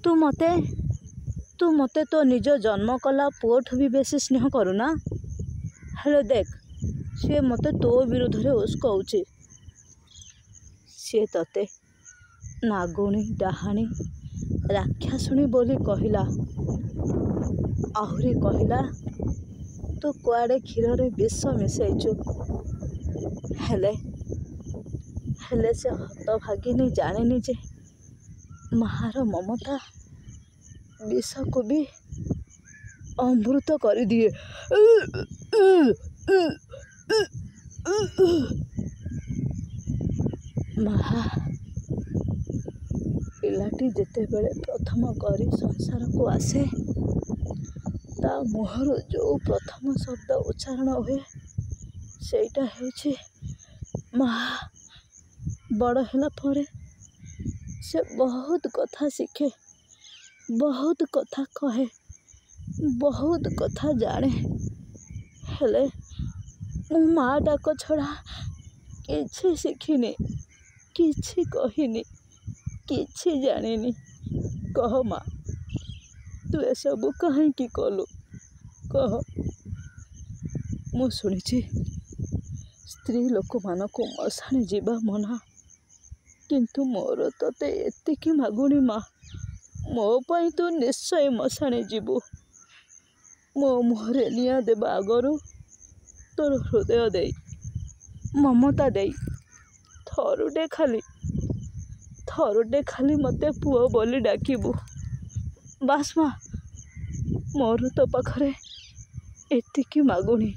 ତୁ ମତେ ତୋ ନିଜ ଜନ୍ମ କଲା ପୁଅଠୁ ବି ବେଶୀ ସ୍ନେହ କରୁନା। ହେଲେ ଦେଖ, ସିଏ ମତେ ତୋ ବିରୁଦ୍ଧରେ ଉସ୍କଉଛି। ସିଏ ତତେ ନାଗୁଣୀ, ଡାହାଣୀ, ରାକ୍ଷାସୁଣୀ ବୋଲି କହିଲା। ଆହୁରି କହିଲା ତୁ କୁଆଡ଼େ କ୍ଷୀରରେ ବିଷ ମିଶେଇଛୁ। ହେଲେ ସେ ହତଭାଗିନୀ ଜାଣିନି ଯେ ମାଆର ମମତା ବିଷକୁ ବି ଅମୃତ କରିଦିଏ। ମାଆ ପିଲାଟି ଯେତେବେଳେ ପ୍ରଥମ କରି ସଂସାରକୁ ଆସେ, ତା ମୁହଁରୁ ଯେଉଁ ପ୍ରଥମ ଶବ୍ଦ ଉଚ୍ଚାରଣ ହୁଏ ସେଇଟା ହେଉଛି ମାଆ। ବଡ଼ ହେଲା ପରେ ସେ ବହୁତ କଥା ଶିଖେ, ବହୁତ କଥା କହେ, ବହୁତ କଥା ଜାଣେ। ହେଲେ ମୁଁ ମାଆ ଡାକ ଛଡ଼ା କିଛି ଶିଖିନି, କିଛି କହିନି, କିଛି ଜାଣିନି। କହ ମା, ତୁ ଏସବୁ କାହିଁକି କଲୁ? କହ। ମୁଁ ଶୁଣିଛି ସ୍ତ୍ରୀ ଲୋକମାନଙ୍କୁ ମଶାଣି ଯିବା ମନା, କିନ୍ତୁ ମୋର ତତେ ଏତିକି ମାଗୁଣି ମା, ମୋ ପାଇଁ ତୁ ନିଶ୍ଚୟ ମଶାଣି ଯିବୁ। ମୋ ମୁହଁରେ ନିଆଁ ଦେବା ଆଗରୁ ତୋର ହୃଦୟ ଦେଇ, ମମତା ଦେଇ ଥରୁଟେ ଖାଲି ମତେ ପୁଅ ବୋଲି ଡାକିବୁ। ବାସ୍ ମା, ମୋର ତୋ ପାଖରେ ଏତିକି ମାଗୁଣି।